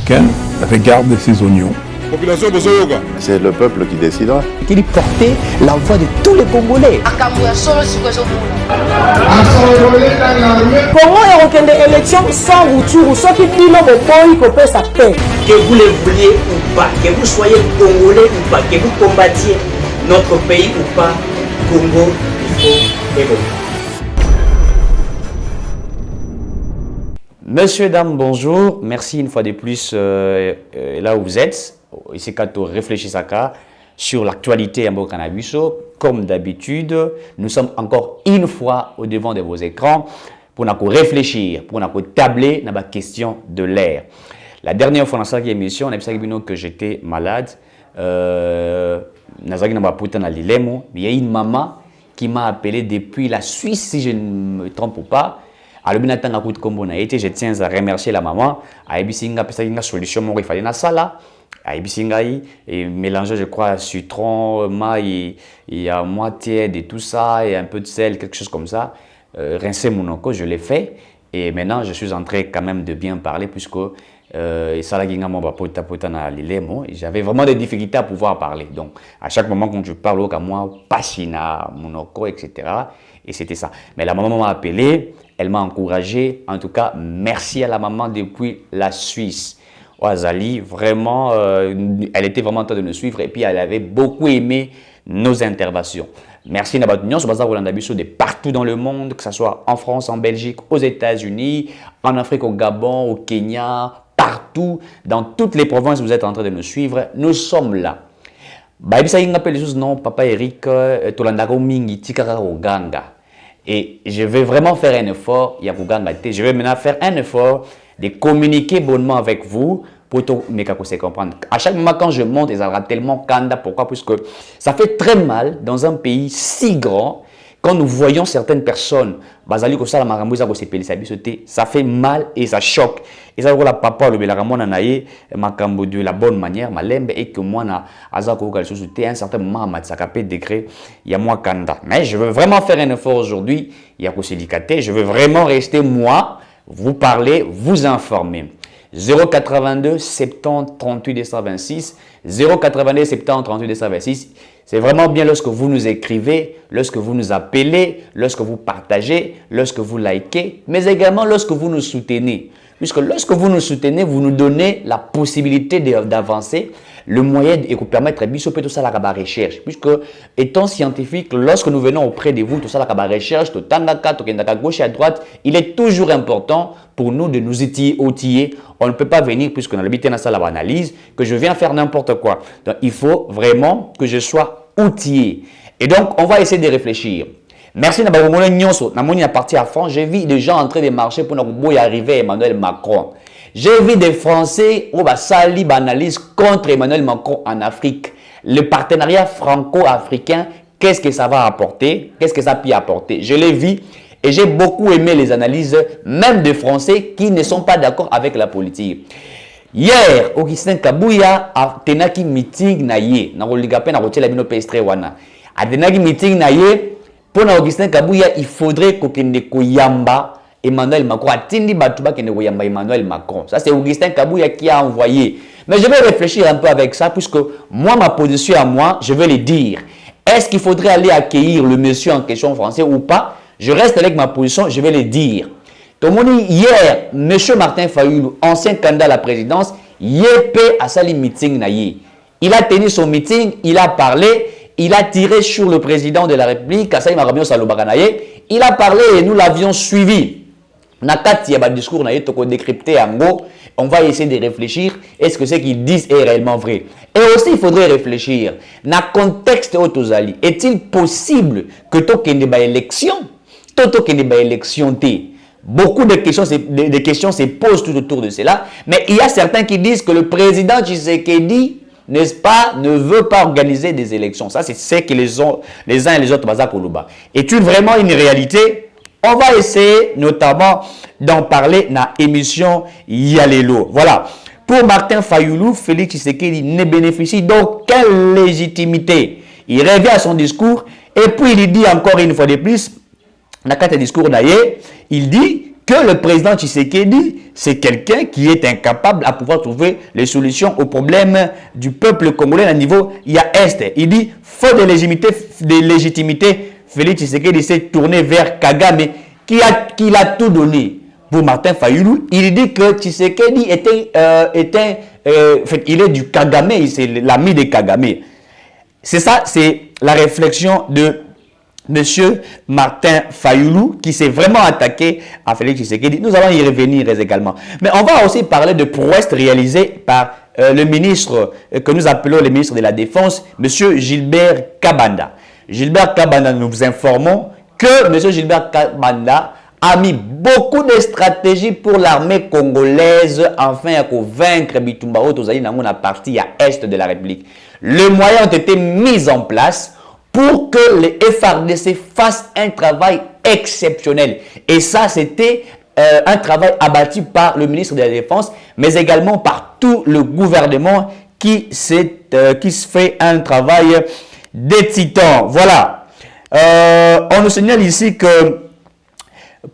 Africain regarde ses oignons. Population de Soyoga. C'est le peuple qui décidera. Il portait la voix de tous les Congolais. Comment est-ce une élection sans rupture ou soit qui dit non, il faut faire sa paix. Que vous le vouliez ou pas, que vous soyez Congolais ou pas, que vous combattiez notre pays ou pas, Congo, il faut évoluer. Monsieur, dames, bonjour. Merci une fois de plus là où vous êtes. Ici, quand on réfléchit sur l'actualité en Canabiso, comme d'habitude, nous sommes encore une fois au devant de vos écrans pour nous réfléchir, pour nous tabler dans la question de l'air. La dernière fois dans cette émission, on a vu que j'étais malade. Il y a une maman qui m'a appelé depuis la Suisse, si je ne me trompe pas. Alors, je tiens à remercier la maman. Elle a une solution, il fallait dans ça. Et mélanger, je crois, citron, maïs, il y a moitié de tout ça et un peu de sel, quelque chose comme ça. Rincer mon onco, je l'ai fait. Et maintenant, je suis en train quand même de bien parler puisque j'avais vraiment des difficultés à pouvoir parler. Donc, à chaque moment quand je parle, moi, Pachina, mon onco, etc. Et c'était ça. Mais la maman m'a appelé, elle m'a encouragé. En tout cas, merci à la maman depuis la Suisse. Azali, vraiment, elle était vraiment en train de nous suivre et puis elle avait beaucoup aimé nos interventions. Merci à votre union, de partout dans le monde, que ce soit en France, en Belgique, aux États-Unis, en Afrique, au Gabon, au Kenya, partout, dans toutes les provinces où vous êtes en train de nous suivre, nous sommes là. Non, Papa Eric, et je vais vraiment faire un effort, je vais maintenant faire un effort de communiquer bonnement avec vous pour me comprendre. À chaque moment quand je monte, ils aura tellement kanda. Pourquoi? Puisque ça fait très mal dans un pays si grand quand nous voyons certaines personnes. Ça fait mal et ça choque. Et ça la papa le de la bonne manière, et que moi à un certain moment à degré, il y a moi kanda. Mais je veux vraiment faire un effort aujourd'hui. Il y a je veux vraiment rester moi. Vous parlez, vous informez. 082 70 38 226, 082 70 38 226. C'est vraiment bien lorsque vous nous écrivez, lorsque vous nous appelez, lorsque vous partagez, lorsque vous likez, mais également lorsque vous nous soutenez. Puisque lorsque vous nous soutenez, vous nous donnez la possibilité d'avancer, le moyen de vous permettre de tout ça la recherche. Puisque étant scientifique, lorsque nous venons auprès de vous, tout ça la recherche, tout à gauche et à droite, il est toujours important pour nous de nous outiller. On ne peut pas venir, puisque dans l'habitude dans la analyse, que je viens faire n'importe quoi. Donc il faut vraiment que je sois outillé. Et donc on va essayer de réfléchir. Merci à la partie à France. J'ai vu des gens en train de marcher pour y arriver Emmanuel Macron. J'ai vu des Français qui ont analyse contre Emmanuel Macron en Afrique. Le partenariat franco-africain, qu'est-ce que ça va apporter? Qu'est-ce que ça peut apporter? Je l'ai vu et j'ai beaucoup aimé les analyses, même des Français qui ne sont pas d'accord avec la politique. Hier, Augustin Kabouya a tenu un meeting naïe. Pour Augustin Kabouya, il faudrait qu'on yamba Emmanuel Macron. Emmanuel Macron. Ça, c'est Augustin Kabouya qui a envoyé. Mais je vais réfléchir un peu avec ça, puisque moi, ma position à moi, je vais le dire. Est-ce qu'il faudrait aller accueillir le monsieur en question français ou pas? Je reste avec ma position, je vais le dire. Hier, monsieur Martin Fayulu, ancien candidat à la présidence, a sali meeting naïe. Il a tenu son meeting, il a parlé. Il a tiré sur le président de la République, il a parlé et nous l'avions suivi. Nakati y a un discours décrypté en gros, on va essayer de réfléchir, est-ce que ce qu'ils disent est réellement vrai? Et aussi, il faudrait réfléchir, dans le contexte Otozali, est-il possible que élection, beaucoup de questions se posent tout autour de cela, mais il y a certains qui disent que le président Tshisekedi, n'est-ce pas, ne veut pas organiser des élections. Ça, c'est ce que les uns et les autres basent Koluba. Est-il vraiment une réalité? On va essayer notamment d'en parler dans l'émission Yalelo. Voilà. Pour Martin Fayulu, Félix Tshisekedi ne bénéficie d'aucune légitimité. Il revient à son discours et puis il dit encore une fois de plus, dans le discours d'ailleurs, il dit que le président Tshisekedi, c'est quelqu'un qui est incapable à pouvoir trouver les solutions aux problèmes du peuple congolais à niveau Est. Il dit, faute de légitimité, Félix Tshisekedi s'est tourné vers Kagame, qui a tout donné. Pour Martin Fayulu, il dit que Tshisekedi il est du Kagame, c'est l'ami de Kagame. C'est ça, c'est la réflexion de Monsieur Martin Fayulu qui s'est vraiment attaqué à Félix Tshisekedi. Nous allons y revenir également. Mais on va aussi parler de prouesses réalisées par le ministre que nous appelons le ministre de la Défense, Monsieur Gilbert Kabanda. Gilbert Kabanda, nous vous informons que Monsieur Gilbert Kabanda a mis beaucoup de stratégies pour l'armée congolaise afin de vaincre Bitumba Otozali dans la partie à est de la République. Les moyens ont été mis en place pour que les FARDC fassent un travail exceptionnel. Et ça, c'était un travail abattu par le ministre de la Défense, mais également par tout le gouvernement qui se fait un travail des titans. Voilà. On nous signale ici que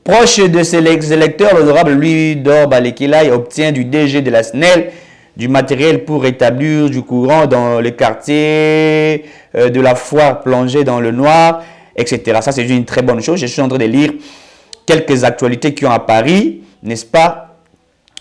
proche de ses électeurs, l'honorable Louis Dor Balekilai obtient du DG de la SNEL du matériel pour rétablir du courant dans le quartier de la foire plongée dans le noir, etc. Ça, c'est une très bonne chose. Je suis en train de lire quelques actualités qui ont à Paris, n'est-ce pas?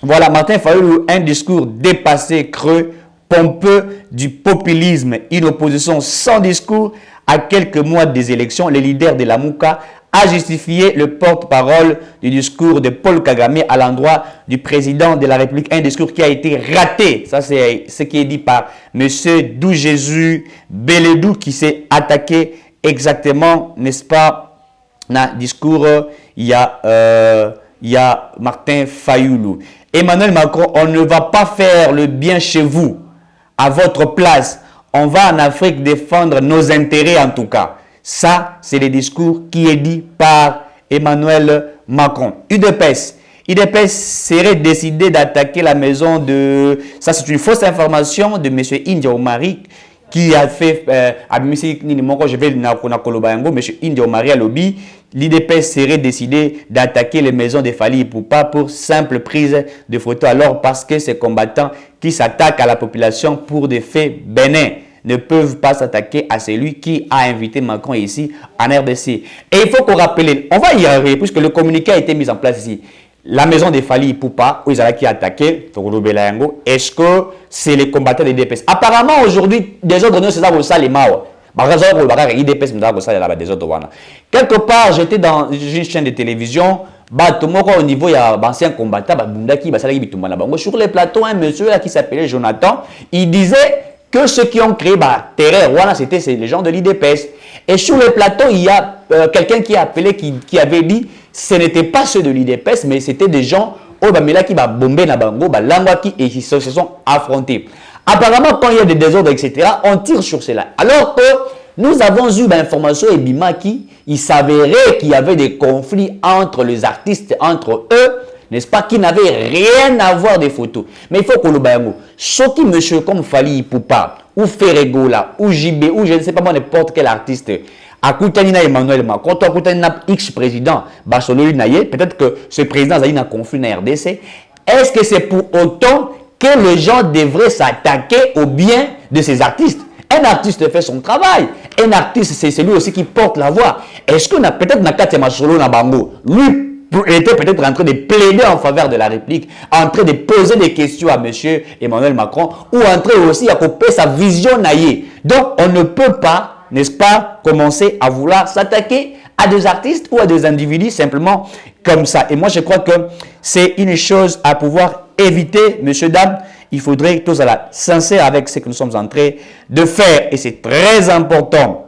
Voilà, Martin Fayulu, un discours dépassé, creux, pompeux, du populisme, une opposition sans discours. À quelques mois des élections, les leaders de la Mouka a justifié le porte-parole du discours de Paul Kagame à l'endroit du président de la République. Un discours qui a été raté. Ça, c'est ce qui est dit par M. Dou-Jésus Beledou qui s'est attaqué exactement, n'est-ce pas, dans le discours, il y a Martin Fayulu. Emmanuel Macron, on ne va pas faire le bien chez vous, à votre place. On va en Afrique défendre nos intérêts en tout cas. Ça, c'est le discours qui est dit par Emmanuel Macron. UDPS serait décidé d'attaquer la maison de... Ça, c'est une fausse information de M. India Omari qui a fait... je vais M. India Omari à lobby. L'IDPS serait décidé d'attaquer les maisons de Fali Ipupa pour simple prise de photos. Alors, parce que ces combattants qui s'attaquent à la population pour des faits bénins ne peuvent pas s'attaquer à celui qui a invité Macron ici en RDC. Et il faut qu'on rappelle, on va y arriver puisque le communiqué a été mis en place ici. La maison de Fali Ipupa, où ils ont attaqué, est-ce que c'est les combattants des DPS? Apparemment, aujourd'hui, des autres c'est ça, ça les maos. Quelque part, j'étais dans une chaîne de télévision, au niveau, il y a d'anciens combattants, sur les plateaux, un monsieur là, qui s'appelait Jonathan, il disait que ceux qui ont créé terreur, voilà, c'était les gens de l'IDPS. Et sur le plateau, il y a quelqu'un qui a appelé, qui avait dit, ce n'était pas ceux de l'IDPS, mais c'était des gens qui va bomber na bango, et qui se sont affrontés. Apparemment, quand il y a des désordres, etc., on tire sur cela. Alors que nous avons eu l'information et Bimaki, il s'avérait qu'il y avait des conflits entre les artistes, entre eux, n'est-ce pas, qui n'avaient rien à voir des photos. Mais il faut que le bayango, ceux qui monsieur comme Fali Ipupa, ou Ferregola, ou JB, ou je ne sais pas moi, n'importe quel artiste, à Koutanina Emmanuel Macron, à Koutanina X-président, peut-être que ce président a eu un conflit dans la RDC. Est-ce que c'est pour autant que les gens devraient s'attaquer au bien de ces artistes? Un artiste fait son travail. Un artiste, c'est celui aussi qui porte la voix. Est-ce qu'on a peut-être Nakate Masolo Nabango, lui, était peut-être en train de plaider en faveur de la République, en train de poser des questions à M. Emmanuel Macron, ou en train aussi à couper sa vision naïe. Donc, on ne peut pas, n'est-ce pas, commencer à vouloir s'attaquer à des artistes ou à des individus simplement comme ça. Et moi, je crois que c'est une chose à pouvoir éviter, messieurs, dames. Il faudrait tous être sincères avec ce que nous sommes en train de faire. Et c'est très important.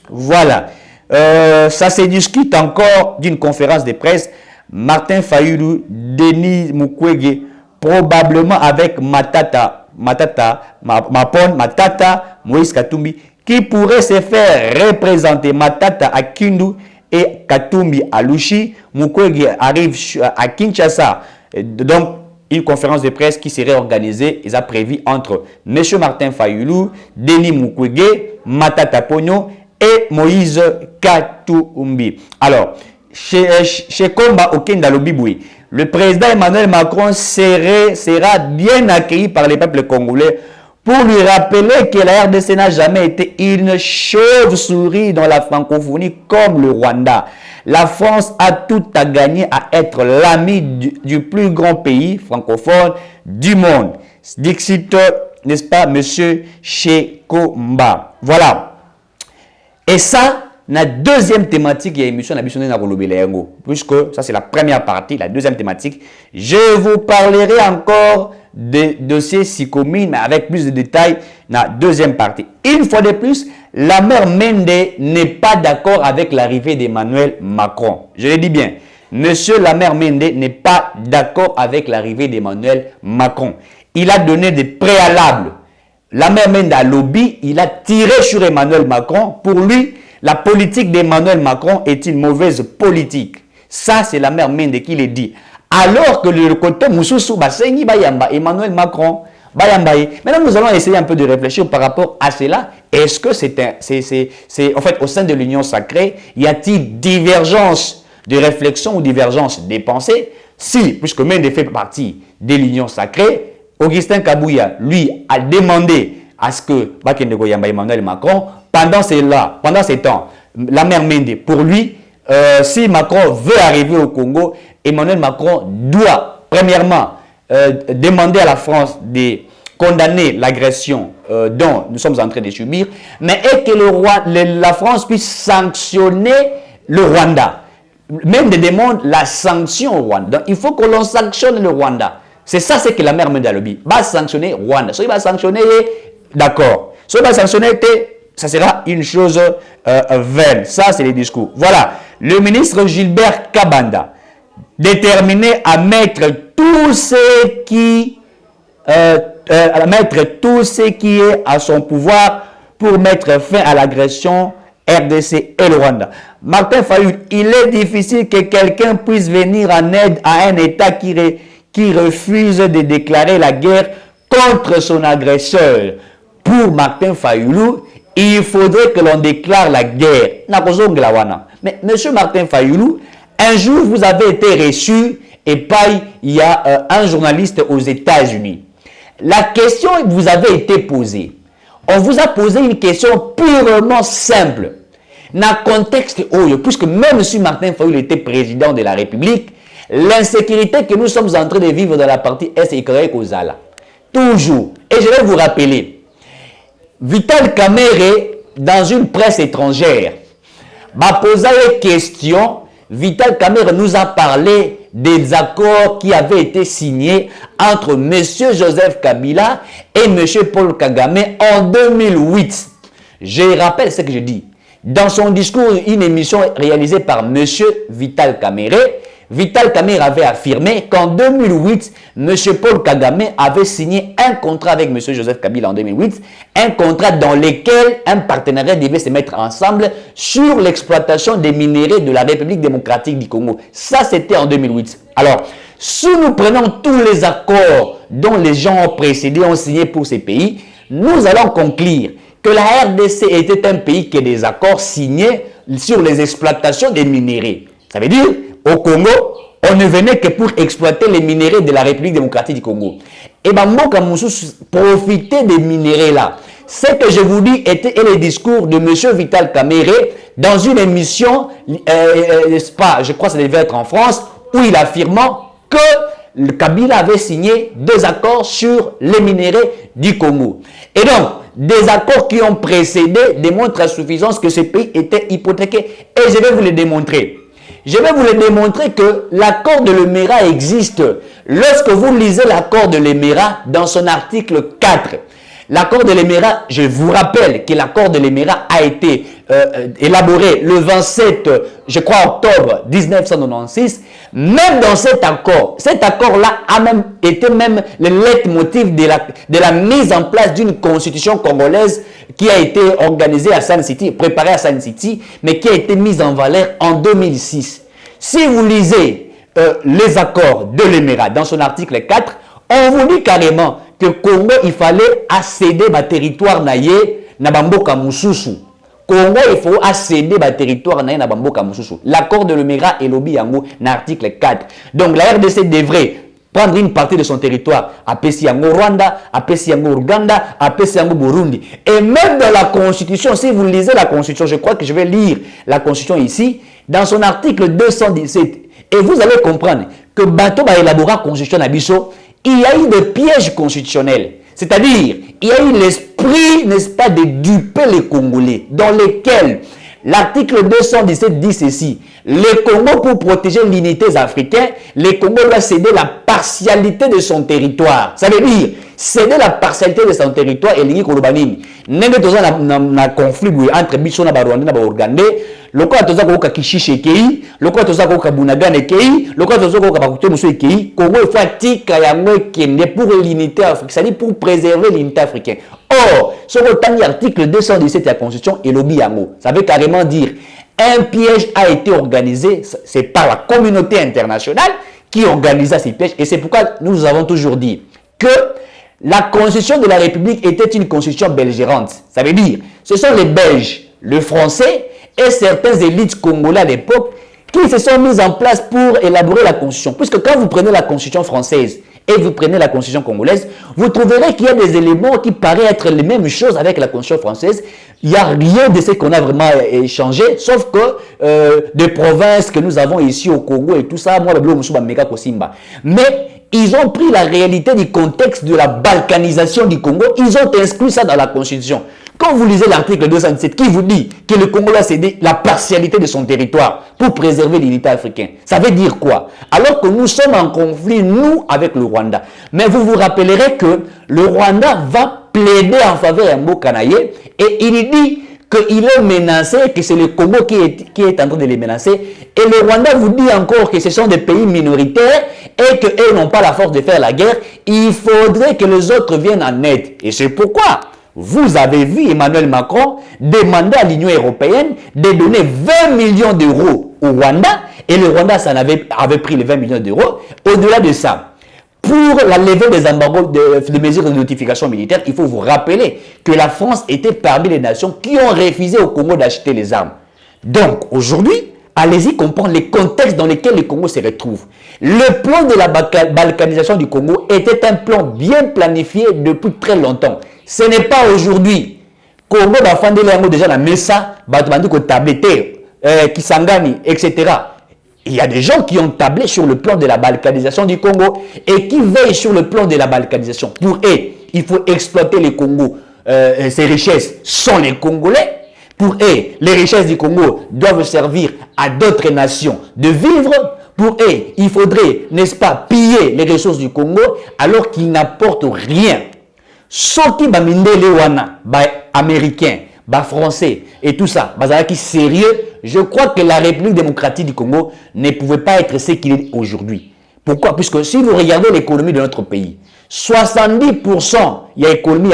Voilà. Ça se discute encore d'une conférence de presse. Martin Fayulu, Denis Mukwege, probablement avec Matata, Moïse Katumbi, qui pourrait se faire représenter Matata à Kindu et Katumbi à Lushi. Mukwege arrive à Kinshasa. Donc, une conférence de presse qui serait organisée, ils ont prévu entre M. Martin Fayulu, Denis Mukwege, Matata Pogno et Moïse Katumbi. Alors, chez Komba Okenda Lobiboué, le président Emmanuel Macron sera bien accueilli par les peuples congolais pour lui rappeler que la RDC n'a jamais été une chauve-souris dans la francophonie comme le Rwanda. La France a tout à gagner à être l'ami du plus grand pays francophone du monde. Dixit, n'est-ce pas, monsieur Shekomba. Voilà. Et ça, la deuxième thématique de l'émission, puisque ça c'est la première partie, la deuxième thématique, je vous parlerai encore des dossiers Sikomine, mais avec plus de détails dans la deuxième partie. Une fois de plus, la mère Mende n'est pas d'accord avec l'arrivée d'Emmanuel Macron. Je le dis bien, monsieur la mère Mende n'est pas d'accord avec l'arrivée d'Emmanuel Macron. Il a donné des préalables. La mère Mende a lobby, il a tiré sur Emmanuel Macron. Pour lui, la politique d'Emmanuel Macron est une mauvaise politique. Ça, c'est la mère Mende qui le dit. Alors que le côté Moussoussou, Emmanuel Macron, maintenant nous allons essayer un peu de réfléchir par rapport à cela. Est-ce que en fait, au sein de l'Union sacrée, y a-t-il divergence de réflexion ou divergence des pensées? Si, puisque Mende fait partie de l'Union sacrée, Augustin Kabouya, lui, a demandé à ce que Emmanuel Macron, pendant ces temps, la mère Mende, pour lui, si Macron veut arriver au Congo, Emmanuel Macron doit, premièrement, demander à la France de condamner l'agression dont nous sommes en train de subir, mais et que la France puisse sanctionner le Rwanda. Même demande la sanction au Rwanda. Donc, il faut que l'on sanctionne le Rwanda. C'est ça, c'est que la mère Mende a lobby. Va sanctionner Rwanda. Si il va sanctionner, d'accord. Si il va sanctionner, ça sera une chose vaine. Ça, c'est les discours. Voilà. Le ministre Gilbert Kabanda, déterminé à mettre tout ce qui est à son pouvoir pour mettre fin à l'agression RDC et le Rwanda. Martin Fayulu, il est difficile que quelqu'un puisse venir en aide à un État qui refuse de déclarer la guerre contre son agresseur. Pour Martin Fayulu, il faudrait que l'on déclare la guerre. Mais monsieur Martin Fayulu, un jour vous avez été reçu et il y a un journaliste aux États-Unis. La question vous avait été posée. On vous a posé une question purement simple. Dans le contexte puisque même si Martin Fayulu était président de la République, l'insécurité que nous sommes en train de vivre dans la partie Est est créée aux Ala. Toujours. Et je vais vous rappeler, Vital Kamerhe, dans une presse étrangère, m'a posé une question. Vital Kamerhe nous a parlé des accords qui avaient été signés entre M. Joseph Kabila et M. Paul Kagame en 2008. Je rappelle ce que je dis. Dans son discours, une émission réalisée par M. Vital Kamerhe, Vital Kamerhe avait affirmé qu'en 2008, M. Paul Kagame avait signé un contrat avec M. Joseph Kabila en 2008, un contrat dans lequel un partenariat devait se mettre ensemble sur l'exploitation des minéraux de la République démocratique du Congo. Ça, c'était en 2008. Alors, si nous prenons tous les accords dont les gens ont précédé, ont signé pour ces pays, nous allons conclure que la RDC était un pays qui a des accords signés sur les exploitations des minéraux. Ça veut dire, au Congo, on ne venait que pour exploiter les minéraux de la République démocratique du Congo. Et bien, moi, comme profiter des minéraux là, ce que je vous dis était le discours de M. Vital Kamerhe dans une émission, je crois que ça devait être en France, où il affirmant que le Kabila avait signé 2 accords sur les minéraux du Congo. Et donc, des accords qui ont précédé démontrent à suffisance que ce pays était hypothéqué. Et je vais vous le démontrer. Je vais vous le démontrer que l'accord de l'Emera existe. Lorsque vous lisez l'accord de l'Emera dans son article 4, l'accord de l'Emera, je vous rappelle que l'accord de l'Emera a été élaboré le 27, je crois, octobre 1996. Même dans cet accord-là a même été le leitmotiv de la mise en place d'une constitution congolaise qui a été organisée à Sun City, préparée à Sun City, mais qui a été mise en valeur en 2006. Si vous lisez les accords de l'Emera dans son article 4, on vous dit carrément que Congo, il fallait accéder à territoire naïe, na bamboka mususu. Congo, il faut céder le territoire na bamboka mususu. L'accord de Lomera et Lobi Yango, l'article 4. Donc la RDC devrait prendre une partie de son territoire à Pesiango Rwanda, à Pesiango Ouganda, à Pesiango Burundi. Et même dans la Constitution, si vous lisez la Constitution, je crois que je vais lire la Constitution ici, dans son article 217, et vous allez comprendre que Bato va élaborer la Constitution à Bisso, il y a eu des pièges constitutionnels. C'est-à-dire, il y a eu l'esprit, n'est-ce pas, de duper les Congolais, dans lesquels l'article 217 dit ceci. Le Congo, pour protéger l'unité africaine, le Congo doit céder la partialité de son territoire. Ça veut dire, céder la partialité de son territoire et l'Union Kolobanini. N'est-ce pas un conflit entre Bisso et Rwanda et Ouganda. Le cas de Zako Kishiche Kei, le cas de Zako Bunagane Kei, le cas de Zako Bakute Musu Kei, Congo est fatigué pour l'unité africaine, c'est-à-dire pour préserver l'unité africaine. Or, sur le temps de l'article 217 de la Constitution et le Biango, ça veut carrément dire un piège a été organisé, c'est par la communauté internationale qui organisa ces pièges. Et c'est pourquoi nous avons toujours dit que la Constitution de la République était une Constitution belgérante. Ça veut dire, ce sont les Belges, le Français et certaines élites congolaises à l'époque qui se sont mises en place pour élaborer la Constitution. Puisque quand vous prenez la Constitution française et vous prenez la Constitution congolaise, vous trouverez qu'il y a des éléments qui paraissent être les mêmes choses avec la Constitution française. Il n'y a rien de ce qu'on a vraiment échangé, sauf que des provinces que nous avons ici au Congo et tout ça, moi, le bleu, Kosimba. Mais ils ont pris la réalité du contexte de la balkanisation du Congo, ils ont inscrit ça dans la Constitution. Quand vous lisez l'article 217 qui vous dit que le Congo a cédé la partialité de son territoire pour préserver l'unité africaine, ça veut dire quoi? Alors que nous sommes en conflit, nous, avec le Rwanda. Mais vous vous rappellerez que le Rwanda va plaider en faveur de Mbokanaye et il dit qu'il est menacé, que c'est le Congo qui est en train de les menacer. Et le Rwanda vous dit encore que ce sont des pays minoritaires et qu'eux n'ont pas la force de faire la guerre. Il faudrait que les autres viennent en aide. Et c'est pourquoi vous avez vu Emmanuel Macron demander à l'Union européenne de donner 20 millions d'euros au Rwanda. Et le Rwanda avait pris les 20 millions d'euros. Au-delà de ça, pour la levée des embargos de mesures de notification militaire, il faut vous rappeler que la France était parmi les nations qui ont refusé au Congo d'acheter les armes. Donc, aujourd'hui, allez-y comprendre les contextes dans lesquels le Congo se retrouve. Le plan de la balkanisation du Congo était un plan bien planifié depuis très longtemps. Ce n'est pas aujourd'hui. Congo va faire déjà la Mesa, Kisangani, etc. Il y a des gens qui ont tablé sur le plan de la balkanisation du Congo et qui veillent sur le plan de la balkanisation. Pour eux, il faut exploiter le Congo, ses richesses sont les Congolais. Pour eux, les richesses du Congo doivent servir à d'autres nations de vivre. Pour eux, il faudrait, n'est-ce pas, piller les ressources du Congo alors qu'ils n'apportent rien. Ceux qui baminde les wana, américains, français et tout ça, qui sérieux, je crois que la République démocratique du Congo ne pouvait pas être ce qu'il est aujourd'hui. Pourquoi? Puisque si vous regardez l'économie de notre pays, 70% il y a l'économie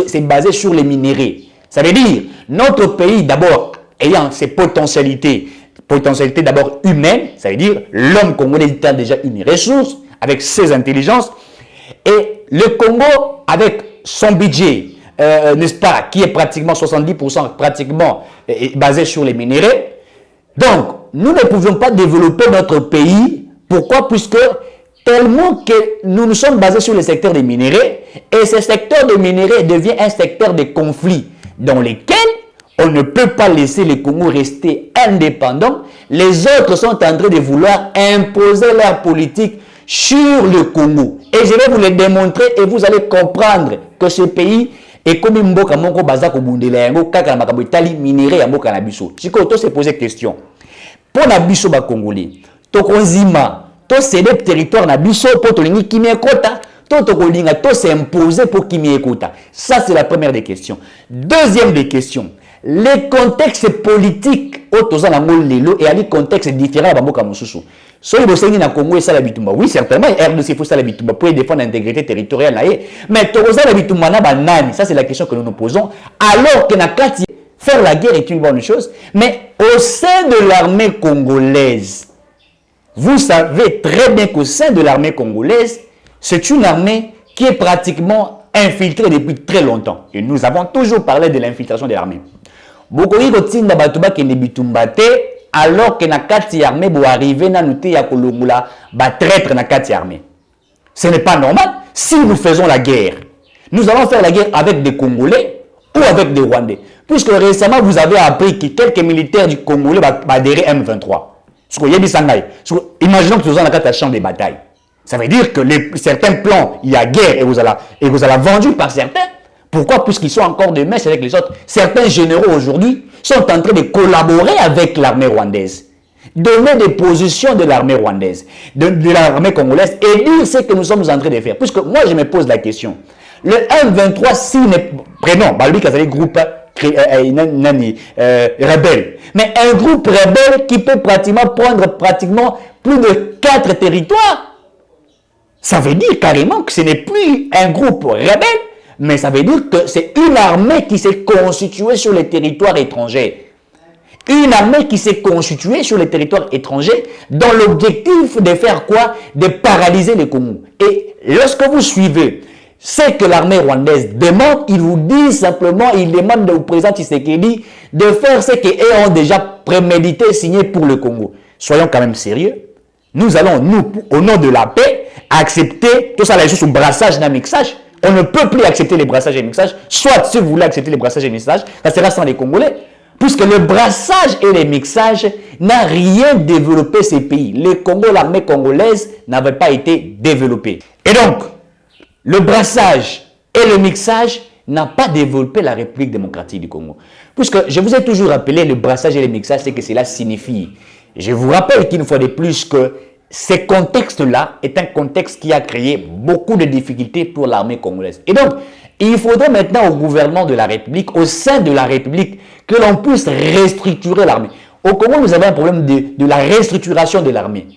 c'est basé sur les minéraux. Ça veut dire, notre pays d'abord ayant ses potentialités d'abord humaines, ça veut dire l'homme congolais a déjà une ressource avec ses intelligences, et le Congo avec son budget, n'est-ce pas, qui est pratiquement 70% pratiquement basé sur les minéraux. Donc, nous ne pouvions pas développer notre pays. Pourquoi? Puisque tellement que nous sommes basés sur le secteur des minéraux, et ce secteur des minéraux devient un secteur de conflit dans lequel on ne peut pas laisser le Congo rester indépendant. Les autres sont en train de vouloir imposer leur politique sur le Congo. Et je vais vous le démontrer et vous allez comprendre que ce pays est comme Mboka Mongo Bazako Bundela Yango Kaka Makambo Itali minéré ya Mboka na biso. Siko to se poser question. Pour na biso ba Congolais, to konzima, to céder territoire na biso pour to lingi kimi ekota, to kolinga to s'imposer pour kimi ekota. Ça c'est la première des questions. Deuxième des questions, les contextes politiques autour de lelo et les contextes différents à Mboka Mosusu. Soit le Bosnie na Congo et ça la bitumba. Oui, certainement, RDC faut ça la bitumba pour défendre l'intégrité territoriale là. Mais Togoza la bitumba na banani, ça c'est la question que nous nous posons. Alors que na kati faire la guerre est une bonne chose, mais au sein de l'armée congolaise, vous savez très bien qu'au sein de l'armée congolaise, c'est une armée qui est pratiquement infiltrée depuis très longtemps. Et nous avons toujours parlé de l'infiltration de l'armée. bokoki kotinda bato bakende bitumba te alors que na kati ya armée bo arriver na nuté ya kolongula ba traître na kati ya armée. Ce n'est pas normal. Si nous faisons la guerre, nous allons faire la guerre avec des Congolais ou avec des Rwandais. Puisque récemment, vous avez appris que quelques militaires du Congolais vont adhérer M23. Imaginons que nous sommes dans la champ de bataille. Ça veut dire que certains plans, il y a guerre et vous allez vendu par certains. Pourquoi? Puisqu'ils sont encore de mèche avec les autres. Certains généraux aujourd'hui sont en train de collaborer avec l'armée rwandaise. Donner des positions de l'armée rwandaise, de l'armée congolaise et dire ce que nous sommes en train de faire. Puisque moi, je me pose la question. Le M23, si n'est prénom, lui qui a des groupes rebelles. Mais un groupe rebelle qui peut prendre plus de 4 territoires. Ça veut dire carrément que ce n'est plus un groupe rebelle, mais ça veut dire que c'est une armée qui s'est constituée sur les territoires étrangers. Une armée qui s'est constituée sur les territoires étrangers dans l'objectif de faire quoi? De paralyser les Congo. Et lorsque vous suivez ce que l'armée rwandaise demande, il vous dit simplement, il demande au président Tshisekedi de faire ce qu'ils ont déjà prémédité, signé pour le Congo. Soyons quand même sérieux. Nous allons, nous, au nom de la paix, accepter tout ça, là, juste au brassage d'un mixage. On ne peut plus accepter les brassages et les mixages. Soit, si vous voulez accepter les brassages et les mixages, ça sera sans les Congolais. Puisque le brassage et les mixages n'a rien développé ces pays. Le Congo, l'armée congolaise n'avait pas été développée. Et donc, le brassage et le mixage n'a pas développé la République démocratique du Congo. Puisque je vous ai toujours rappelé, le brassage et le mixage, c'est que cela signifie. Je vous rappelle qu'une fois de plus que ce contexte-là est un contexte qui a créé beaucoup de difficultés pour l'armée congolaise. Et donc, il faudrait maintenant au gouvernement de la République, au sein de la République, que l'on puisse restructurer l'armée. Au Congo, nous avons un problème de la restructuration de l'armée.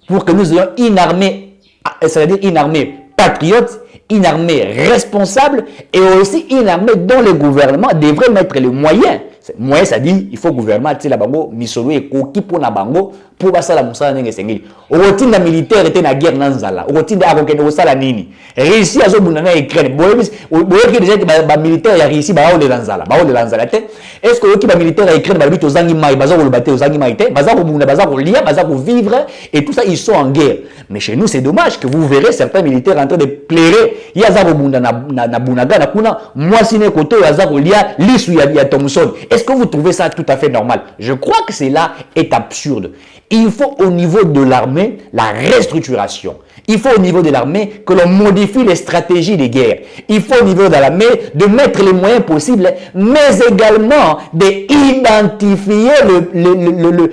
Pour que nous ayons une armée, c'est-à-dire une armée patriote, une armée responsable et aussi une armée dont le gouvernement devrait mettre les moyens. Moyens, ça dit, il faut le gouvernement, tu sais, la bango, misolo et koki pour la bango, pour passer la moussa n'enge sengeli. Au routine de militaire était na guerre nanzala. Au routine de akoken au sala nini. Réussi à zo bunana Ukraine. Boyebis, boyebi déjà ba militaire ya réussi ba ole lanzala. Ba ole lanzala te. Est-ce que yoki ba militaire ya Ukraine ba bito zangi mai, baza ko bate zangi mai te, baza ko bunda, baza ko lia, baza ko vivre et tout ça ils sont en guerre. Mais chez nous c'est dommage que vous verrez certains militaires en train de plairer. Ya za ko bunda na bunaga na kuna moi sine koto ya za ko lia lisu ya Thomson. Est-ce que vous trouvez ça tout à fait normal? Je crois que cela est absurde. Il faut au niveau de l'armée la restructuration. Il faut au niveau de l'armée que l'on modifie les stratégies de guerre. Il faut au niveau de l'armée de mettre les moyens possibles, mais également d'identifier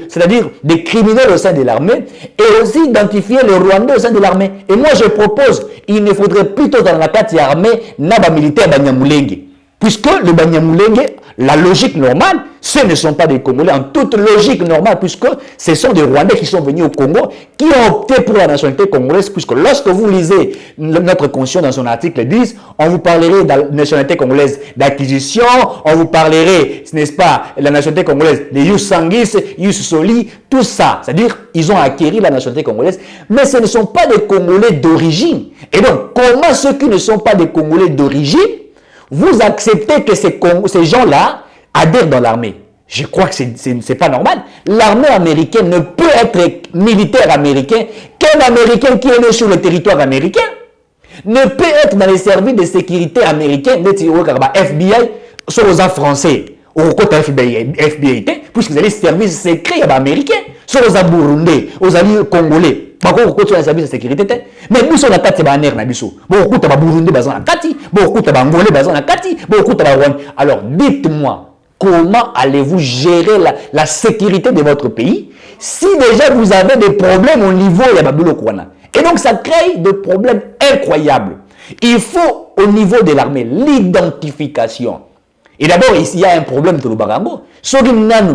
c'est-à-dire des criminels au sein de l'armée et aussi identifier les Rwandais au sein de l'armée. Et moi je propose, il ne faudrait plutôt dans la carte armée n'aba militaire Banyamulenge. Puisque le Banyamulenge, la logique normale, ce ne sont pas des Congolais en toute logique normale, puisque ce sont des Rwandais qui sont venus au Congo, qui ont opté pour la nationalité congolaise, puisque lorsque vous lisez notre constitution dans son article 10, on vous parlerait de la nationalité congolaise d'acquisition, on vous parlerait, n'est-ce pas, la nationalité congolaise de Yus Sangis, Yus Soli, tout ça. C'est-à-dire, ils ont acquis la nationalité congolaise, mais ce ne sont pas des Congolais d'origine. Et donc, comment ceux qui ne sont pas des Congolais d'origine, vous acceptez que ces gens-là adhèrent dans l'armée? Je crois que ce n'est pas normal. L'armée américaine ne peut être militaire américain qu'un Américain qui est né sur le territoire américain. Ne peut être dans les services de sécurité américains, FBI, soit aux français, au côté FBI, puisque les services secrets américains, soit aux Burundais, aux alliés congolais. Beaucoup de services de sécurité, mais nous sommes en Kati Baner Nabiso. Beaucoup de Burundi bazan en Kati, beaucoup de Bangolais bazan en Kati, beaucoup de Rwanda. Alors dites-moi, comment allez-vous gérer la sécurité de votre pays si déjà vous avez des problèmes au niveau de Babylone Kwana? Et donc ça crée des problèmes incroyables. Il faut au niveau de l'armée l'identification. Et d'abord, ici, il y a un problème de l'Obarango.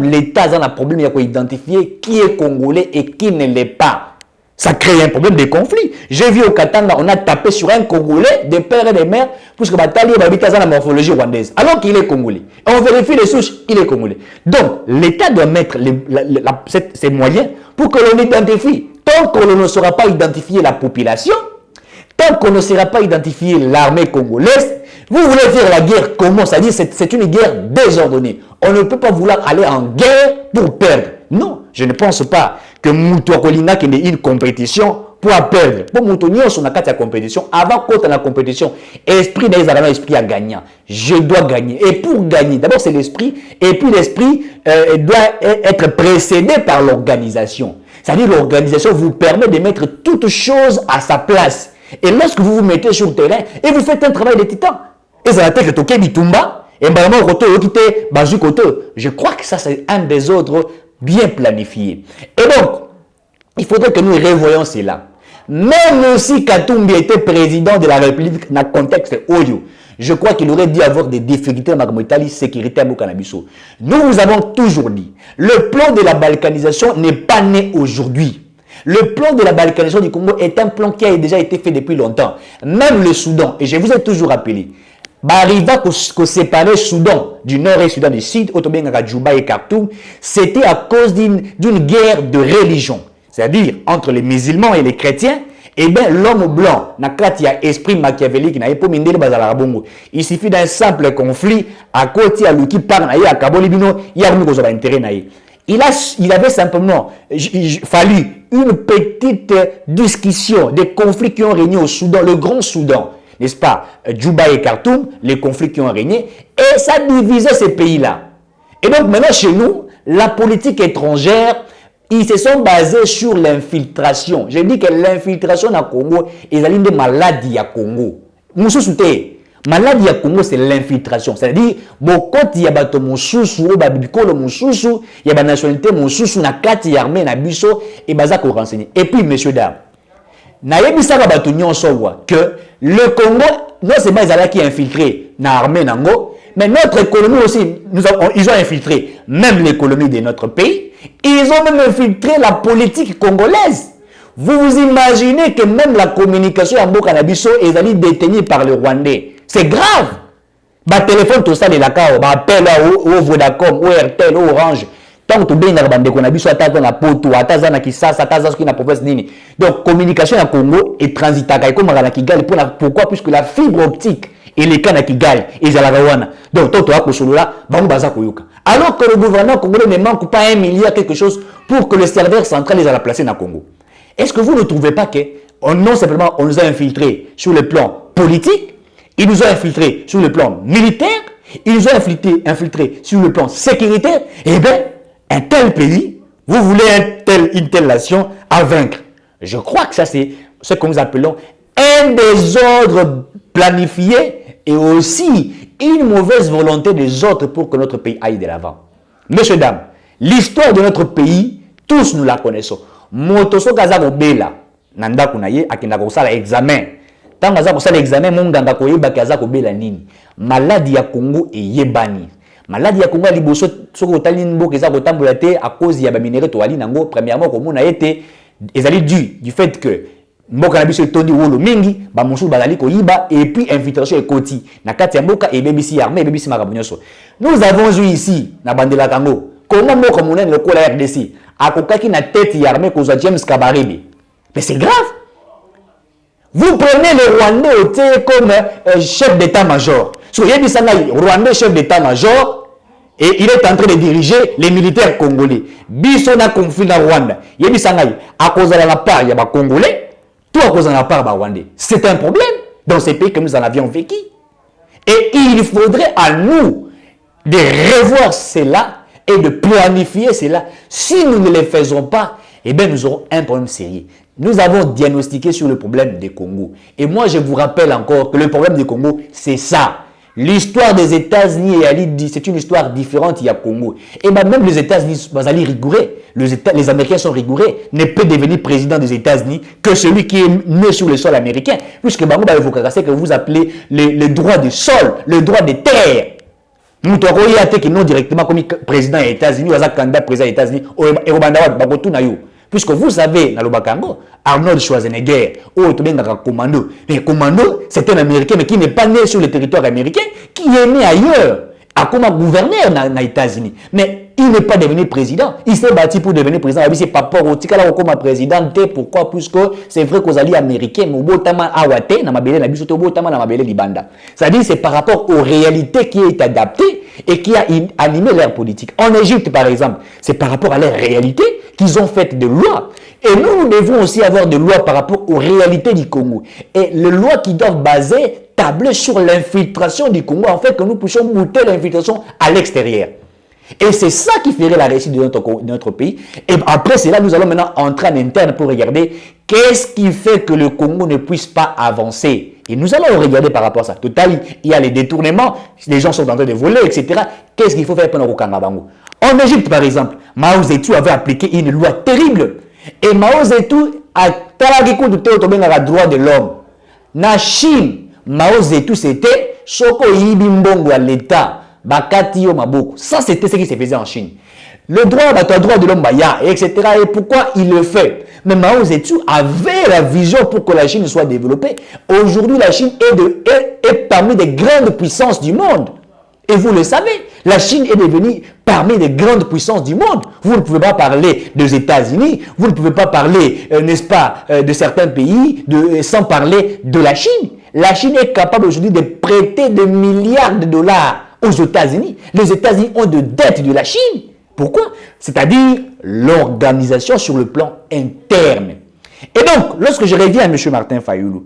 L'État a un problème, il faut identifier qui est congolais et qui ne l'est pas. Ça crée un problème de conflit. J'ai vu au Katanga, on a tapé sur un Congolais, des pères et des mères, puisque Batali habite dans la morphologie rwandaise, alors qu'il est Congolais. Et on vérifie les souches, il est Congolais. Donc, l'État doit mettre ses moyens pour que l'on identifie. Tant qu'on ne saura pas identifier la population, tant qu'on ne saura pas identifier l'armée congolaise, Vous voulez faire la guerre comment? C'est-à-dire c'est une guerre désordonnée. On ne peut pas vouloir aller en guerre pour perdre. Non, je ne pense pas que Moutouakolina qui ait une compétition pour perdre. Pour Moutonio, son a compétition. Avant qu'on ait la compétition, esprit des Arabes, esprit à gagnant. Je dois gagner. Et pour gagner, d'abord c'est l'esprit. Et puis l'esprit doit être précédé par l'organisation. C'est-à-dire l'organisation vous permet de mettre toute chose à sa place. Et lorsque vous vous mettez sur le terrain et vous faites un travail de titan, et ça va être toqué bitumba, et je crois que ça c'est un des ordres bien planifiés. Et donc, il faudrait que nous revoyions cela. Même si Katumbi était président de la République dans le contexte Oyo, je crois qu'il aurait dû avoir des difficultés dans la sécurité à Bokanabiso. Nous vous avons toujours dit, le plan de la balkanisation n'est pas né aujourd'hui. Le plan de la balkanisation du Congo est un plan qui a déjà été fait depuis longtemps. Même le Soudan, et je vous ai toujours rappelé, Bariva qu'on séparait Soudan du nord et Soudan du sud, Otobenga, Djouba et Khartoum, c'était à cause d'une guerre de religion. C'est-à-dire entre les musulmans et les chrétiens. Eh bien, l'homme blanc, il y a esprit machiavélique, il suffit d'un simple conflit, à côté à l'outil par à Kabolibino, il y a un intérêt. Il avait simplement fallu une petite discussion des conflits qui ont régné au Soudan, le Grand Soudan, n'est-ce pas, Djouba et Khartoum, les conflits qui ont régné, et ça divisait ces pays-là. Et donc maintenant chez nous, la politique étrangère, ils se sont basés sur l'infiltration. Je dis que l'infiltration au Congo, ils ont des maladies à Congo. Maladie à Congo, c'est l'infiltration. C'est-à-dire, quand il y a des moussous, il y a des nationalités, moussous, na kati armée, na biso, et baza ko renseigner. Et puis, messieurs, dames, que le Congo, non seulement ils ont infiltré na armée, mais notre économie aussi, ils ont infiltré même l'économie de notre pays. Ils ont même infiltré la politique congolaise. Vous vous imaginez que même la communication en Bokanabiso est détenue par le Rwandais. C'est grave. Bah téléphone tout ça de la carte, bah appel au Vodacom, au RTL, au Orange. Tant que tu bien dans le Konabiso, tu as dans la poto, tu as dans la Kisasa, tu as dans la province nini. Donc communication en Congo est transitable comme à la Kigali. Pourquoi? Puisque la fibre optique et les canaux Kigali et la Rwanda. Donc toi tu as pour là, bah on baza koyoka. Alors que le gouvernement congolais ne manque pas 1 milliard quelque chose pour que le serveur central les a placé dans le Congo. Est-ce que vous ne trouvez pas que non simplement on nous a infiltrés sur le plan politique, ils nous ont infiltrés sur le plan militaire, ils nous ont infiltrés sur le plan sécuritaire. Eh bien, un tel pays, vous voulez une telle nation à vaincre. Je crois que ça c'est ce que nous appelons un désordre planifié et aussi une mauvaise volonté des autres pour que notre pays aille de l'avant. Messieurs, dames, l'histoire de notre pays, tous nous la connaissons. Motoso Kazako Bela, Nanda Kunaye, Akinako Sala examen. Tant que ça l'examen, mon ganga koyeba Kazako Bela nini. Maladie ya Congo et Yebani. Maladie ya Congo liboso soko talinbo kezako tambolate à cause ya ba minéraux to ali nango premièrement comme on a été ezali du fait que mboka na biso tondi wolo mingi ba musu bazali koyiba et puis infiltration ekoti na kati ya mboka et BBC armée BBC makabunyoso. Nous avons eu ici na bandela kango comment mboka monene le kola RDC akokaki na tête ya armée kozwa James Kabarebe. Mais c'est grave. Vous prenez le Rwandais comme chef d'état-major. So Yebisangai, Rwandais chef d'état-major, et il est en train de diriger les militaires congolais. Bisona conflit dans Rwanda. Yebisangai, à cause de la part, il y a des Congolais, tout à cause de la part des Rwandais. C'est un problème dans ces pays que nous en avions vécu. Et il faudrait à nous de revoir cela et de planifier cela. Si nous ne le faisons pas, eh bien nous aurons un problème sérieux. Nous avons diagnostiqué sur le problème des Congo. Et moi, je vous rappelle encore que le problème des Congo, c'est ça. L'histoire des États-Unis, c'est une histoire différente, il y a Congo. Et même les États-Unis, les Américains sont rigoureux, ne peut devenir président des États-Unis que celui qui est né sur le sol américain. Puisque c'est que vous appelez le droit du sol, le droit des terres. Nous avons non directement comme président des États-Unis, ou candidat président des États-Unis, puisque vous savez, dans le Bakango, Arnold Schwarzenegger, commando. Mais commando, c'est un Américain, mais qui n'est pas né sur le territoire américain, qui est né ailleurs, à comme gouverneur dans les États-Unis. Mais il n'est pas devenu président. Il s'est battu pour devenir président. C'est pas pour Otikala comme président. Pourquoi? Puisque c'est vrai qu'aux alliés américains, Mobotama Awate, Namabele Nabisoto Botama Namabele Libanda. C'est-à-dire c'est par rapport aux réalités qui est adapté et qui a animé leur politique. En Égypte, par exemple, c'est par rapport à leur réalité qu'ils ont fait des lois. Et nous devons aussi avoir des lois par rapport aux réalités du Congo. Et les lois qui doivent tabler sur l'infiltration du Congo, en fait, que nous puissions monter l'infiltration à l'extérieur. Et c'est ça qui ferait la réussite de notre pays. Et après cela, nous allons maintenant entrer en interne pour regarder qu'est-ce qui fait que le Congo ne puisse pas avancer. Et nous allons regarder par rapport à ça. Total, il y a les détournements, les gens sont en train de voler, etc. Qu'est-ce qu'il faut faire pendant Rukangabango? En Égypte, par exemple, Mao Zedong avait appliqué une loi terrible. Et Mao Zedong a le droit de l'homme. Na Chine, Mao Zedong, c'était Soko Yibimbongo à l'État. Bakati yo maboko. Ça, c'était ce qui se faisait en Chine. Le droit de l'homme, etc. Et pourquoi il le fait? Mais Mao Zedong avait la vision pour que la Chine soit développée. Aujourd'hui, la Chine est parmi les grandes puissances du monde. Et vous le savez, la Chine est devenue parmi les grandes puissances du monde. Vous ne pouvez pas parler des États-Unis, vous ne pouvez pas parler, n'est-ce pas, de certains pays sans parler de la Chine. La Chine est capable aujourd'hui de prêter des milliards de dollars aux États-Unis. Les États-Unis ont de dettes de la Chine. Pourquoi? C'est-à-dire l'organisation sur le plan interne. Et donc, lorsque je reviens à M. Martin Fayulu,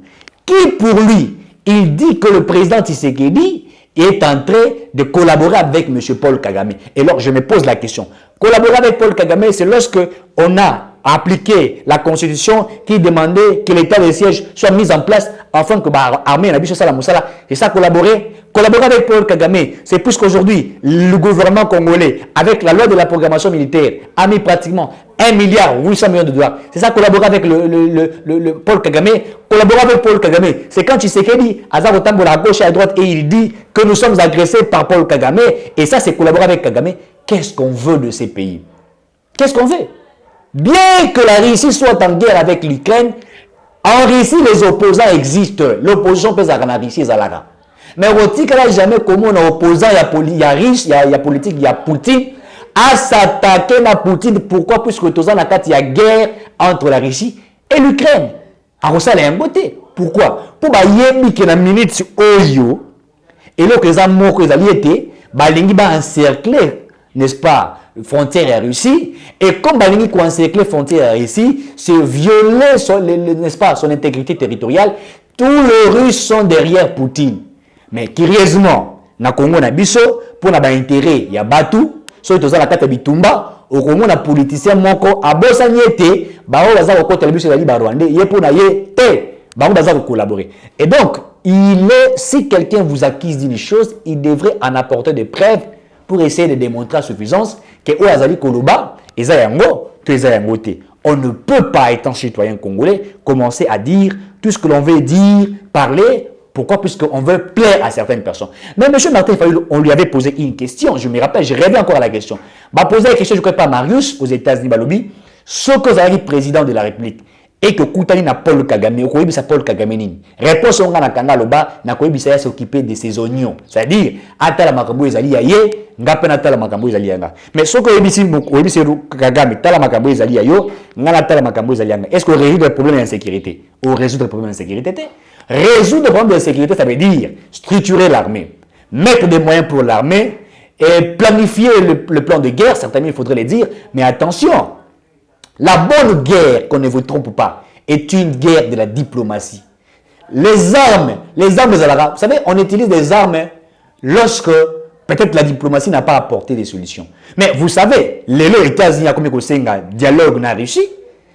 qui pour lui, il dit que le président Tshisekedi est en train de collaborer avec M. Paul Kagame. Et alors, je me pose la question. Collaborer avec Paul Kagame, c'est lorsque on a appliqué la constitution qui demandait que l'état de siège soit mis en place afin que l'armée n'a pas la moussala. Et ça, collaborer avec Paul Kagame, c'est plus qu'aujourd'hui, le gouvernement congolais, avec la loi de la programmation militaire, a mis pratiquement 1,8 milliard de dollars. C'est ça, collaborer avec le Paul Kagame. Collaborer avec Paul Kagame, c'est quand Tshisekedi, Azar Otambola à gauche et à droite, et il dit que nous sommes agressés par Paul Kagame. Et ça, c'est collaborer avec Kagame. Qu'est-ce qu'on veut de ces pays? Qu'est-ce qu'on veut? Bien que la Russie soit en guerre avec l'Ukraine, en Russie, les opposants existent. L'opposition peut être en Russie, Zalaga. Mais on ne jamais comment on est opposant, il y a Russie, il y a politique, il y a Poutine, à s'attaquer à Poutine. Pourquoi? Puisque il y a guerre entre la Russie et l'Ukraine. Alors ça, il y a un côté. Pourquoi? Pour que la minute Oyo, et là que les amours que les alliés étaient, ils ont encerclé, n'est-ce pas, frontière à Russie, et comme Balingi a encerclé frontière à Russie, c'est violer n'est-ce pas, son intégrité territoriale. Tous les Russes sont derrière Poutine. Mais curieusement, na Congo na biso, pour na intérêt, il y a Batu, so toza la kata bitumba, au Congo na politicien moko, abosa niete, bao baza ko kota biso zali ba Rwandais, ye pour na ye te, bao baza ko collaborer. Et donc, si quelqu'un vous accuse d'une chose, il devrait en apporter des preuves pour essayer de démontrer à suffisance que Oazali Koloba, Ezayango, Tezayangote. On ne peut pas, étant citoyen congolais, commencer à dire tout ce que l'on veut dire, parler. Pourquoi? Puisqu'on veut plaire à certaines personnes. Mais M. Martin Fayulu, on lui avait posé une question. Je me rappelle, je reviens encore à la question. On posé la question, je ne crois pas, Marius, aux États-Unis, Balobi, ce que vous avez président de la République, et que Koutani n'a Paul Kagame, ou Koyebi sa Paul Kagame nini. Réponse on a kanga loba, na Koyebi sa s'occuper de ses oignons. C'est-à-dire, atala makambo ezali ya ye, ngape na tala makambo ezali yanga. Mais ce que Koyebi si Kagame, tala makambo ezali ya yo, ngana tala makambo ezali yanga. Est-ce qu'on résout le problème d'insécurité? Ou résoudre le problème d'insécurité? Résoudre le problème d'insécurité, ça veut dire structurer l'armée, mettre des moyens pour l'armée et planifier le plan de guerre, certainement il faudrait le dire, mais attention, la bonne guerre, qu'on ne vous trompe pas, est une guerre de la diplomatie. Les armes, vous savez, on utilise des armes lorsque peut-être la diplomatie n'a pas apporté des solutions. Mais vous savez, les États-Unis ont comme un dialogue avec la Russie.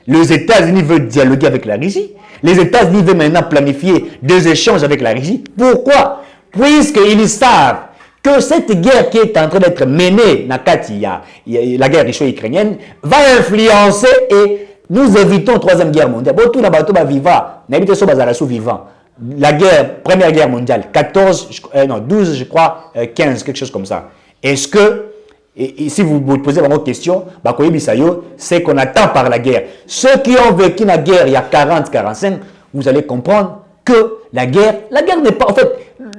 Les États-Unis veulent dialoguer avec la Russie. Les États-Unis veulent maintenant planifier des échanges avec la Russie. Pourquoi? Puisqu'ils savent que cette guerre qui est en train d'être menée, la guerre russo-ukrainienne, va influencer et nous évitons la troisième guerre mondiale. La première guerre mondiale, 12, je crois, 15, quelque chose comme ça. Est-ce que, et si vous vous posez votre question, c'est qu'on attend par la guerre. Ceux qui ont vécu la guerre il y a 40, 45, vous allez comprendre que la guerre n'est pas, en fait,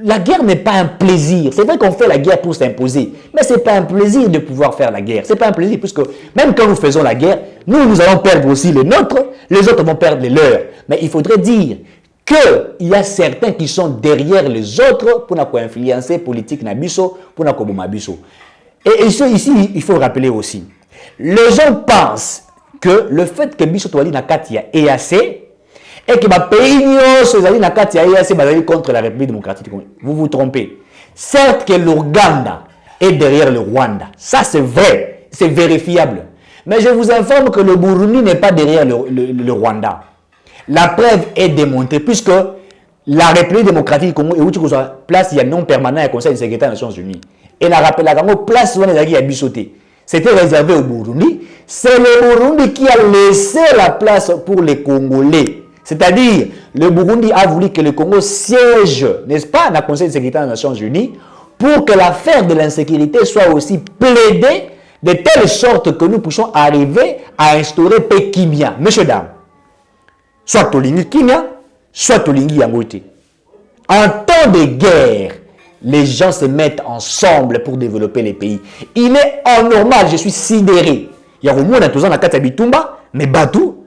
la guerre n'est pas un plaisir. C'est vrai qu'on fait la guerre pour s'imposer, mais c'est pas un plaisir de pouvoir faire la guerre. C'est pas un plaisir, puisque même quand nous faisons la guerre, nous allons perdre aussi les nôtres, les autres vont perdre les leurs. Mais il faudrait dire qu'il y a certains qui sont derrière les autres pour influencer politique nabiso, pour nabiso. Et ici, il faut rappeler aussi, les gens pensent que le fait que biso toali na katia EAC et que ma pays sozali na katia EAC bazali contre la République démocratique, vous vous trompez. Certes que l'Ouganda est derrière le Rwanda, ça c'est vrai, c'est vérifiable. Mais je vous informe que le Burundi n'est pas derrière le Rwanda. La preuve est démontrée puisque la République démocratique du Congo est où tu place il y a non permanent au Conseil de sécurité des Nations Unies. Et la rappel la place où on est à bisoté. C'était réservé au Burundi. C'est le Burundi qui a laissé la place pour les Congolais. C'est-à-dire, le Burundi a voulu que le Congo siège, n'est-ce pas, dans le Conseil de sécurité des Nations Unies, pour que l'affaire de l'insécurité soit aussi plaidée de telle sorte que nous puissions arriver à instaurer paix Kimia. Messieurs, dames, soit Tolingi Kimia, soit Tolingi Yangote. En temps de guerre, les gens se mettent ensemble pour développer les pays. Il est anormal, je suis sidéré. Il y a au moins dans la carte Bitumba, mais Batou,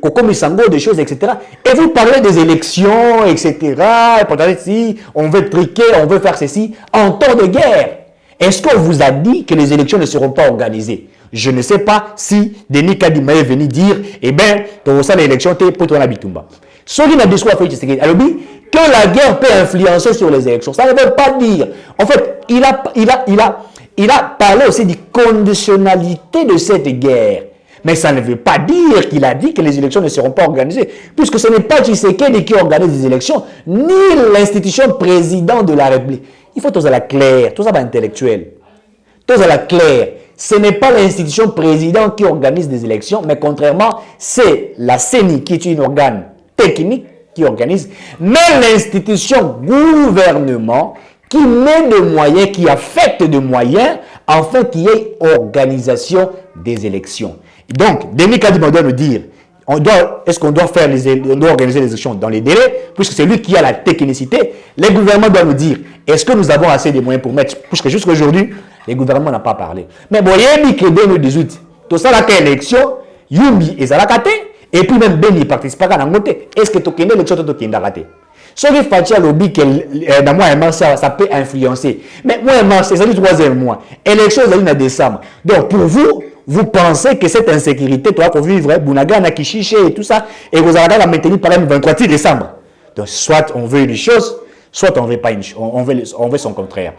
Kokomi Sango, des choses, etc. Et vous parlez des élections, etc. Et si on veut triquer, on veut faire ceci, en temps de guerre. Est-ce qu'on vous a dit que les élections ne seront pas organisées? Je ne sais pas si Denis Kadima est venu dire, eh bien, pour ça, l'élection, t'es pour toi, Bitumba. Celui qui a discours à faire, alors que la guerre peut influencer sur les élections. Ça ne veut pas dire. En fait, il a parlé aussi des conditionnalités de cette guerre. Mais ça ne veut pas dire qu'il a dit que les élections ne seront pas organisées. Puisque ce n'est pas Tshisekedi qui organise les élections, ni l'institution président de la République. Il faut tout à la claire, tout ça va intellectuel. Tout à la claire. Ce n'est pas l'institution président qui organise des élections, mais contrairement, c'est la CENI qui est une organe technique qui organise, mais l'institution gouvernement qui met des moyens, qui affecte des moyens, afin qu'il y ait organisation des élections. Donc, Denis Kadima doit nous dire, est-ce qu'on doit organiser les élections dans les délais, puisque c'est lui qui a la technicité. Les gouvernements doivent nous dire, est-ce que nous avons assez de moyens pour mettre, puisque jusqu'à aujourd'hui, les gouvernements n'ont pas parlé. Mais bon, il y a mis que 2018, tout ça, la élection, Yumi et Zalakate, et puis même Beni participera à la montée. Est-ce que tu as l'élection qui est ratée? Ce qui fait lobby que dans moi ça peut influencer. Mais moi c'est le troisième mois. Élection en décembre. Donc pour vous, vous pensez que cette insécurité doit vivre Bounaga, Nakichiche et tout ça, et vous allez la maintenir par exemple 23 décembre. Donc soit on veut une chose, soit on veut pas une chose. On veut son contraire.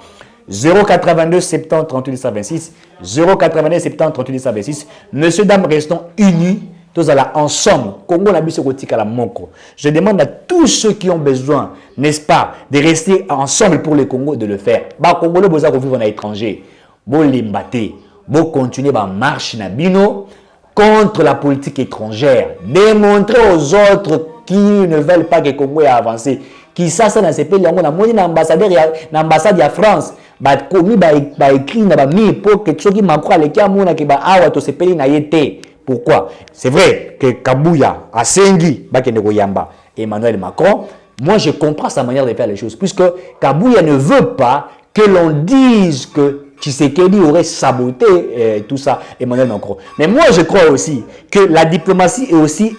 082 70 38 126, 082 70 38 126. Messieurs, dames, restons unis. Tous ensemble, Congo n'a à la moko. Je demande à tous ceux qui ont besoin, n'est-ce pas, de rester ensemble pour le Congo, de le faire. Bah, Congo, le besoin de vivre en étranger. Bon, limbate, bon, continuer ma marche nabino contre la politique étrangère. Démontrer aux autres qui ne veulent pas que le Congo ait avancé. Qui ça, dans ces pays, on a moins d'ambassadeurs, l'ambassade de France. Bah, commis, bah, écrit, bah, mis pour que ceux qui m'accroient à l'équipe, qui bah, ah, tous ces pays n'a été. Pourquoi? C'est vrai que Kabouya, Asengi, Yamba, Emmanuel Macron, moi je comprends sa manière de faire les choses, puisque Kabouya ne veut pas que l'on dise que Tshisekedi aurait saboté tout ça, Emmanuel Macron. Mais moi je crois aussi que la diplomatie est aussi,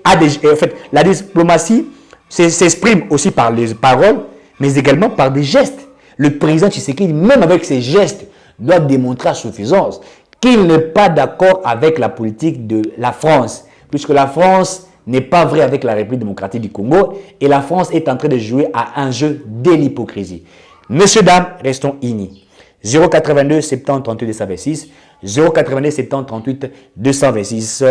en fait, la diplomatie s'exprime aussi par les paroles, mais également par des gestes. Le président Tshisekedi, même avec ses gestes, doit démontrer à suffisance qu'il n'est pas d'accord avec la politique de la France, puisque la France n'est pas vraie avec la République démocratique du Congo, et la France est en train de jouer à un jeu de l'hypocrisie. Messieurs, dames, restons unis. 082 70 38 226, 082 70 38 226,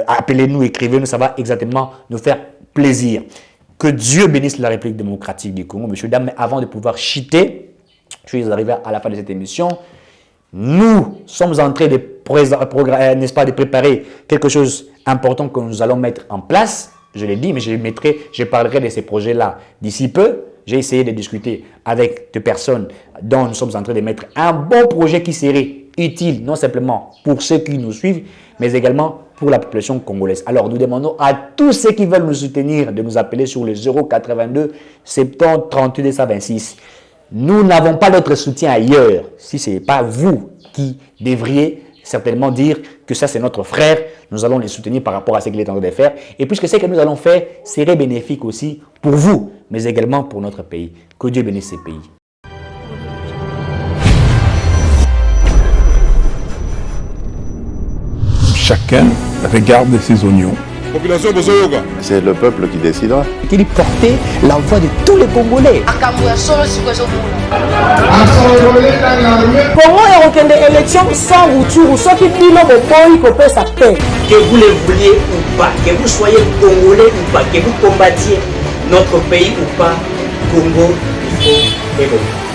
appelez-nous, écrivez-nous, ça va exactement nous faire plaisir. Que Dieu bénisse la République démocratique du Congo, messieurs, dames, mais avant de pouvoir chuter, je suis arrivé à la fin de cette émission. Nous sommes en train de, n'est-ce pas, de préparer quelque chose d'important que nous allons mettre en place. Je l'ai dit, mais je parlerai de ces projets-là d'ici peu. J'ai essayé de discuter avec des personnes dont nous sommes en train de mettre un bon projet qui serait utile, non simplement pour ceux qui nous suivent, mais également pour la population congolaise. Alors, nous demandons à tous ceux qui veulent nous soutenir de nous appeler sur le 082 70 38 226. Nous n'avons pas notre soutien ailleurs. Si ce n'est pas vous qui devriez certainement dire que ça c'est notre frère, nous allons les soutenir par rapport à ce qu'il est en train de faire. Et puisque ce que nous allons faire serait bénéfique aussi pour vous, mais également pour notre pays. Que Dieu bénisse ces pays. Chacun regarde ses oignons. Population Bosoyoga. C'est le peuple qui décidera. Qu'il portait la voix de tous les Congolais. Congo ekokende élection sans rupture soki bino boboyi kopesa paix. Que vous le vouliez ou pas, que vous soyez congolais ou pas, que vous combattiez notre pays ou pas, Congo, il faut évoluer.